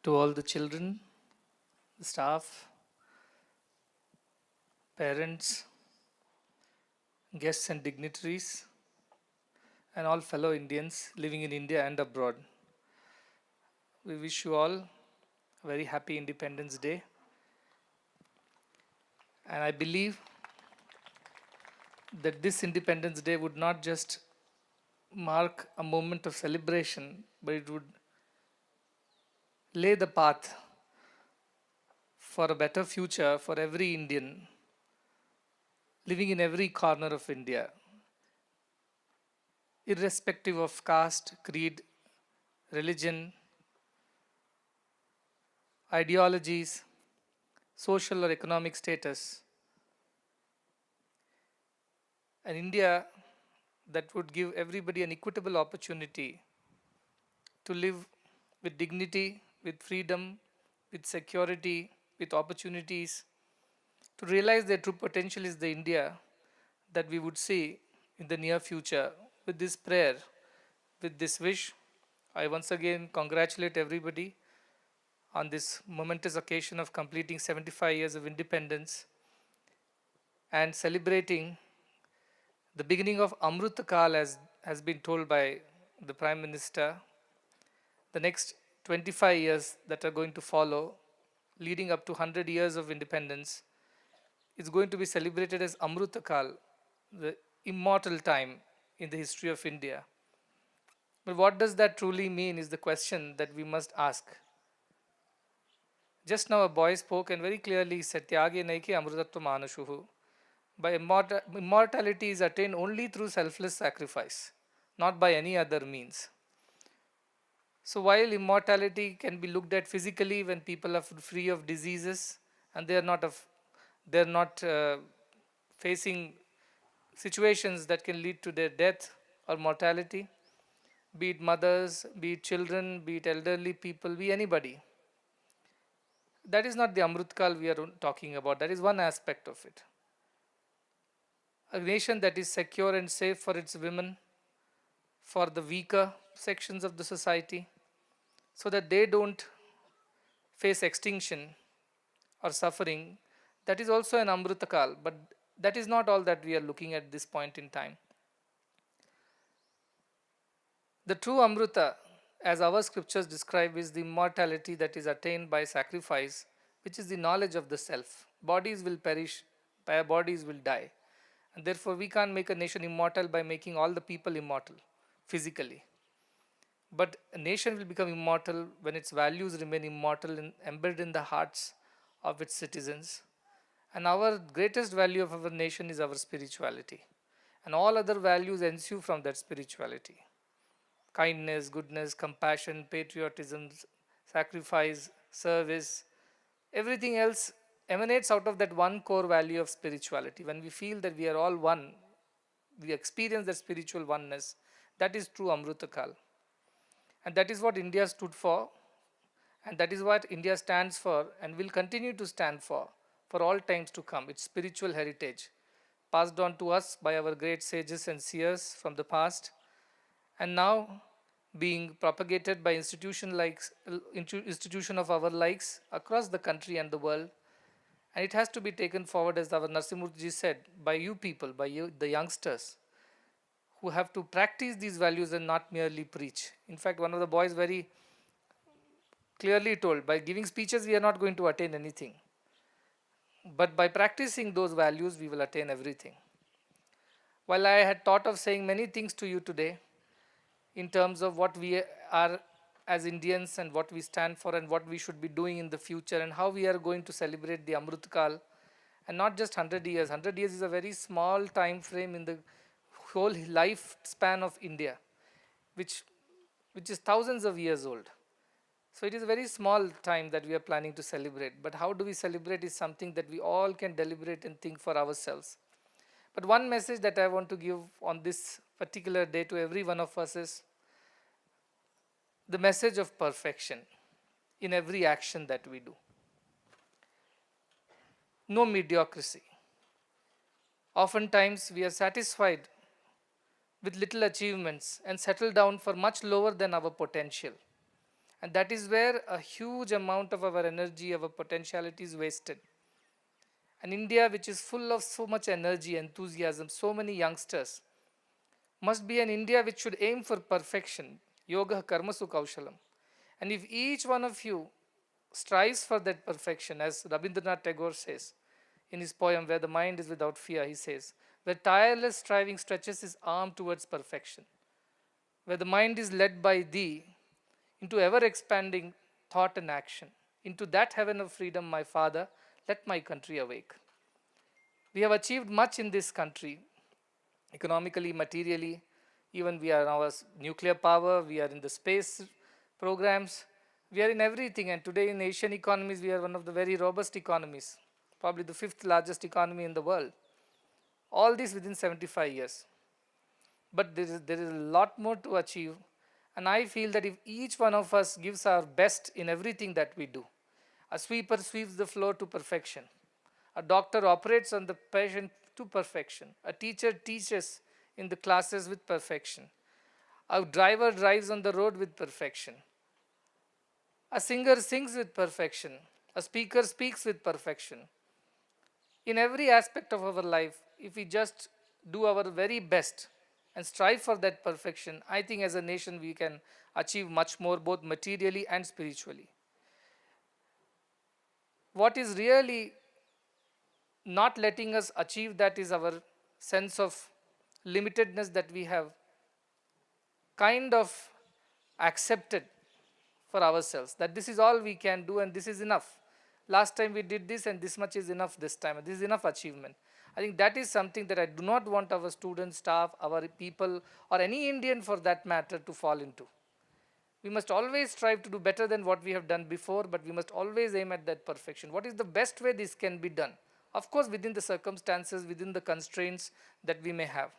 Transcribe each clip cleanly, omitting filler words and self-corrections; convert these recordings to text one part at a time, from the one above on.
To all the children, the staff, parents, guests and dignitaries, and all fellow Indians living in India and abroad. We wish you all a very happy Independence Day. And I believe that this Independence Day would not just mark a moment of celebration, but it would lay the path for a better future for every Indian living in every corner of India, irrespective of caste, creed, religion, ideologies, social or economic status. An India that would give everybody an equitable opportunity to live with dignity, with freedom, with security, with opportunities, to realize their true potential is the India that we would see in the near future. With this prayer, with this wish, I once again congratulate everybody on this momentous occasion of completing 75 years of independence and celebrating the beginning of Amrut Kal, as has been told by the Prime Minister. The next 25 years that are going to follow, leading up to 100 years of independence, is going to be celebrated as Amrut Kal, the immortal time in the history of India. But what does that truly mean is the question that we must ask. Just now a boy spoke and very clearly said, Tyage naike amrutatva manashuhu. By immortality is attained only through selfless sacrifice, not by any other means. So while immortality can be looked at physically when people are free of diseases and they are not facing situations that can lead to their death or mortality, be it mothers, be it children, be it elderly people, be anybody. That is not the Amrutkal we are talking about. That is one aspect of it. A nation that is secure and safe for its women, for the weaker sections of the society, so that they don't face extinction or suffering, that is also an Amrutakal. But that is not all that we are looking at this point in time. The true Amruta, as our scriptures describe, is the immortality that is attained by sacrifice, which is the knowledge of the self. Bodies will perish, bodies will die. And therefore, we can't make a nation immortal by making all the people immortal physically. But a nation will become immortal when its values remain immortal and embedded in the hearts of its citizens. And our greatest value of our nation is our spirituality. And all other values ensue from that spirituality. Kindness, goodness, compassion, patriotism, sacrifice, service, everything else emanates out of that one core value of spirituality. When we feel that we are all one, we experience that spiritual oneness, that is true Amrutakal. And that is what India stood for, and that is what India stands for and will continue to stand for all times to come. Its spiritual heritage, passed on to us by our great sages and seers from the past, and now being propagated by institution of our likes across the country and the world. And it has to be taken forward, as our Narsimurji said, by you people, by you, the youngsters, who have to practice these values and not merely preach. In fact, one of the boys very clearly told, by giving speeches, we are not going to attain anything. But by practicing those values, we will attain everything. While I had thought of saying many things to you today, in terms of what we are as Indians and what we stand for and what we should be doing in the future and how we are going to celebrate the Amrutkal, and not just 100 years. 100 years is a very small time frame in the whole lifespan of India, which is thousands of years old. So it is a very small time that we are planning to celebrate. But how do we celebrate is something that we all can deliberate and think for ourselves. But one message that I want to give on this particular day to every one of us is the message of perfection in every action that we do. No mediocrity. Oftentimes we are satisfied with little achievements and settle down for much lower than our potential. And that is where a huge amount of our energy, our potentiality is wasted. And India, which is full of so much energy, enthusiasm, so many youngsters, must be an India which should aim for perfection. Yoga karmasu kaushalam. And if each one of you strives for that perfection, as Rabindranath Tagore says in his poem, Where the Mind is Without Fear, he says, where tireless striving stretches his arm towards perfection, where the mind is led by thee into ever expanding thought and action, into that heaven of freedom, my Father, let my country awake. We have achieved much in this country, economically, materially. Even we are now as nuclear power, we are in the space programs, we are in everything. And today in Asian economies, we are one of the very robust economies, probably the fifth largest economy in the world. All this within 75 years. But there is a lot more to achieve. And I feel that if each one of us gives our best in everything that we do, a sweeper sweeps the floor to perfection, a doctor operates on the patient to perfection, a teacher teaches in the classes with perfection, a driver drives on the road with perfection, a singer sings with perfection, a speaker speaks with perfection. In every aspect of our life, if we just do our very best and strive for that perfection, I think as a nation we can achieve much more, both materially and spiritually. What is really not letting us achieve that is our sense of limitedness that we have kind of accepted for ourselves, that this is all we can do and this is enough. Last time we did this and this much is enough this time, this is enough achievement. I think that is something that I do not want our students, staff, our people, or any Indian for that matter to fall into. We must always strive to do better than what we have done before, but we must always aim at that perfection. What is the best way this can be done? Of course, within the circumstances, within the constraints that we may have.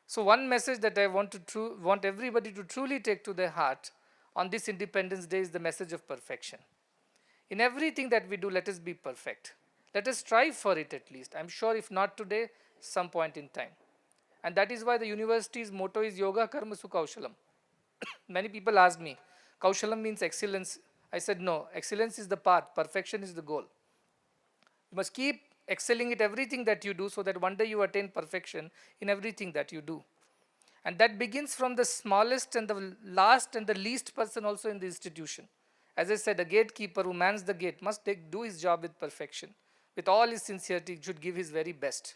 So one message that I want everybody to truly take to their heart on this Independence Day is the message of perfection. In everything that we do, let us be perfect. Let us strive for it at least. I'm sure if not today, some point in time. And that is why the university's motto is Yoga Karma Kaushalam. Many people ask me, Kaushalam means excellence. I said, no, excellence is the path, perfection is the goal. You must keep excelling at everything that you do so that one day you attain perfection in everything that you do. And that begins from the smallest and the last and the least person also in the institution. As I said, a gatekeeper who mans the gate must do his job with perfection. With all his sincerity, he should give his very best.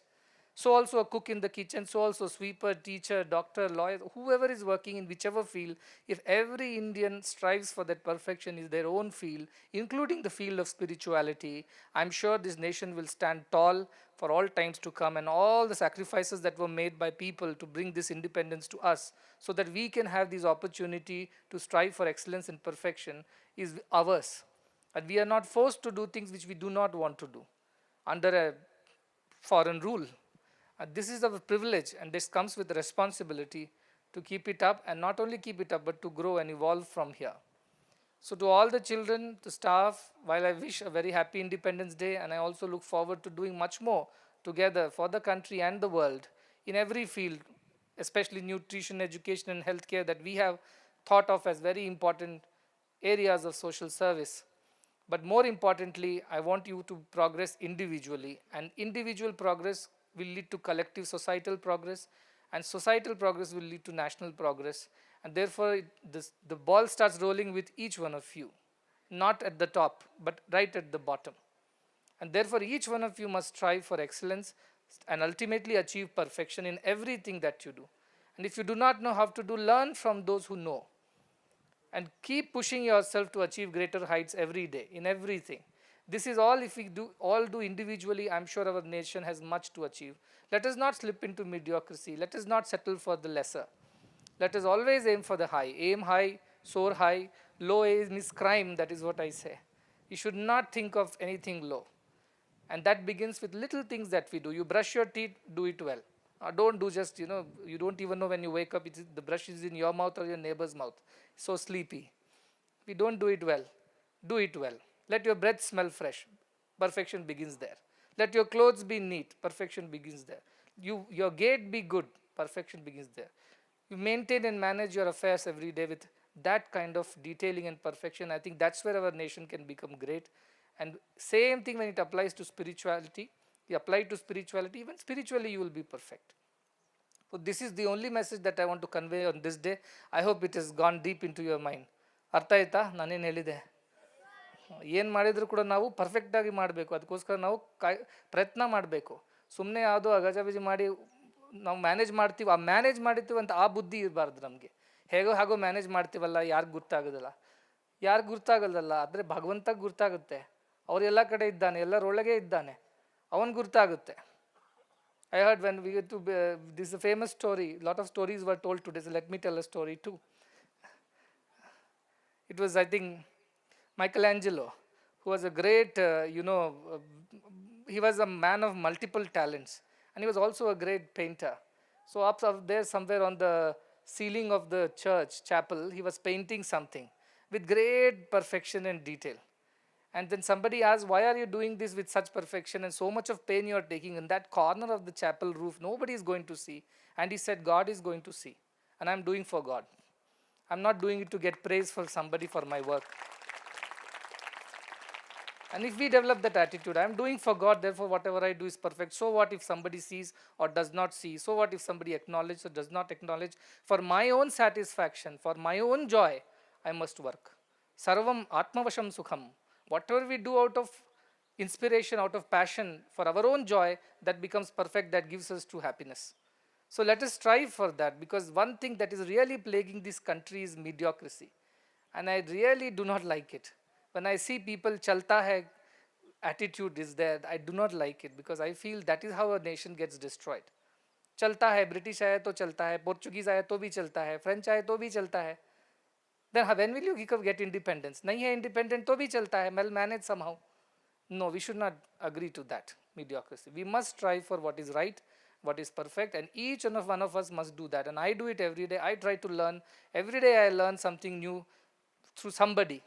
So also a cook in the kitchen, so also sweeper, teacher, doctor, lawyer, whoever is working in whichever field, if every Indian strives for that perfection in their own field, including the field of spirituality, I'm sure this nation will stand tall for all times to come, and all the sacrifices that were made by people to bring this independence to us so that we can have this opportunity to strive for excellence and perfection is ours. And we are not forced to do things which we do not want to do under a foreign rule. This is our privilege, and this comes with the responsibility to keep it up, and not only keep it up, but to grow and evolve from here. So to all the children, the staff, while I wish a very happy Independence Day, and I also look forward to doing much more together for the country and the world in every field, especially nutrition, education, and healthcare that we have thought of as very important areas of social service. But more importantly, I want you to progress individually, and individual progress will lead to collective societal progress, and societal progress will lead to national progress. And therefore, the ball starts rolling with each one of you, not at the top, but right at the bottom. And therefore, each one of you must strive for excellence and ultimately achieve perfection in everything that you do. And if you do not know how to do, learn from those who know. And keep pushing yourself to achieve greater heights every day, in everything. This is all, if we all do individually, I'm sure our nation has much to achieve. Let us not slip into mediocrity. Let us not settle for the lesser. Let us always aim for the high. Aim high, soar high. Low aim is crime, that is what I say. You should not think of anything low. And that begins with little things that we do. You brush your teeth, do it well. Don't do just, you don't even know when you wake up, the brush is in your mouth or your neighbor's mouth. So sleepy. If you don't do it well, do it well. Let your breath smell fresh. Perfection begins there. Let your clothes be neat. Perfection begins there. Your gait be good. Perfection begins there. You maintain and manage your affairs every day with that kind of detailing and perfection, I think that's where our nation can become great. And same thing when it applies to spirituality. You apply it to spirituality, even spiritually you will be perfect. So this is the only message that I want to convey on this day. I hope it has gone deep into your mind. ಅರ್ಥ ಆಯ್ತಾ ನಾನೇನು ಹೇಳಿದೆ? ಏನು ಮಾಡಿದರೂ ಕೂಡ ನಾವು ಪರ್ಫೆಕ್ಟಾಗಿ ಮಾಡಬೇಕು, ಅದಕ್ಕೋಸ್ಕರ ನಾವು ಪ್ರಯತ್ನ ಮಾಡಬೇಕು. ಸುಮ್ಮನೆ ಯಾವುದೋ ಅಗಜಬಿಜಿ ಮಾಡಿ ನಾವು ಮ್ಯಾನೇಜ್ ಮಾಡ್ತೀವಿ, ಆ ಮ್ಯಾನೇಜ್ ಮಾಡಿರ್ತೀವಿ ಅಂತ ಆ ಬುದ್ಧಿ ಇರಬಾರ್ದು ನಮಗೆ. ಹೇಗೋ ಹಾಗೋ ಮ್ಯಾನೇಜ್ ಮಾಡ್ತೀವಲ್ಲ, ಯಾರಿಗೂ ಗೊತ್ತಾಗೋದಿಲ್ಲ, ಯಾರಿಗೂ ಗುರ್ತಾಗೋದಲ್ಲ, ಆದರೆ ಭಗವಂತಗೆ ಗುರ್ತಾಗುತ್ತೆ. ಅವ್ರು ಎಲ್ಲ ಕಡೆ ಇದ್ದಾನೆ, ಎಲ್ಲರೊಳಗೆ ಇದ್ದಾನೆ, ಅವನು ಗುರ್ತಾಗುತ್ತೆ. I heard when we get to, this is a famous story, lot of stories were told today, so let me tell a story too. It was, I think, Michelangelo, who was a great, he was a man of multiple talents, and he was also a great painter. So up there somewhere on the ceiling of the church chapel, he was painting something with great perfection and detail. And then somebody asked, why are you doing this with such perfection and so much of pain you are taking in that corner of the chapel roof? Nobody is going to see. And he said, God is going to see. And I'm doing for God. I'm not doing it to get praise for somebody for my work. And if we develop that attitude, I'm doing for God, therefore whatever I do is perfect. So what if somebody sees or does not see? So what if somebody acknowledges or does not acknowledge? For my own satisfaction, for my own joy, I must work. Sarvam atmavasham sukham. Whatever we do out of inspiration, out of passion, for our own joy, that becomes perfect, that gives us true happiness. So let us strive for that, because one thing that is really plaguing this country is mediocrity. And I really do not like it. When I see people, chalta hai attitude is there, I do not like it, because I feel that is how a nation gets destroyed. Chalta hai, British hai to chalta hai, Portuguese hai to bhi chalta hai, French hai to bhi chalta hai. Then when will you get independence? Nahi hai independent to bhi chalta hai, well managed somehow. No, we should not agree to that mediocrity. We must strive for what is right, what is perfect, and each one of us must do that. And I do it every day. I try to learn. Every day I learn something new through somebody.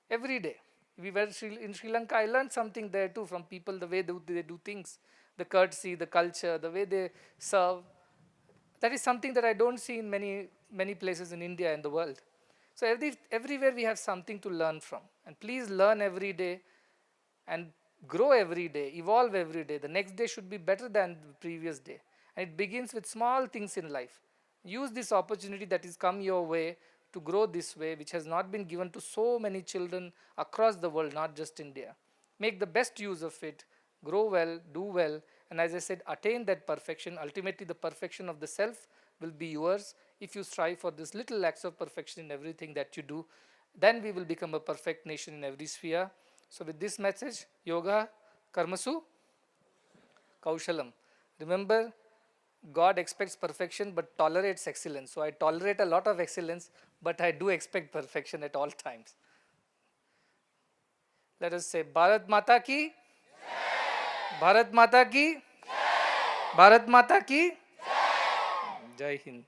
Every day. We were in Sri Lanka, I learned something there too from people, the way they do things, the courtesy, the culture, the way they serve. That is something that I don't see in many places in India and the world. So everywhere we have something to learn from. And please learn every day and grow every day, evolve every day. The next day should be better than the previous day. And it begins with small things in life. Use this opportunity that is come your way to grow this way, which has not been given to so many children across the world, not just India. Make the best use of it, grow well, do well, and as I said, attain that perfection. Ultimately, the perfection of the self will be yours if you strive for this little acts of perfection in everything that you do. Then we will become a perfect nation in every sphere. So with this message, yoga, karmasu, kaushalam. Remember, God expects perfection but tolerates excellence. So I tolerate a lot of excellence, but I do expect perfection at all times. Let us say, Bharat Mata ki, Bharat Mata ki, Bharat Mata ki, Jai Hind.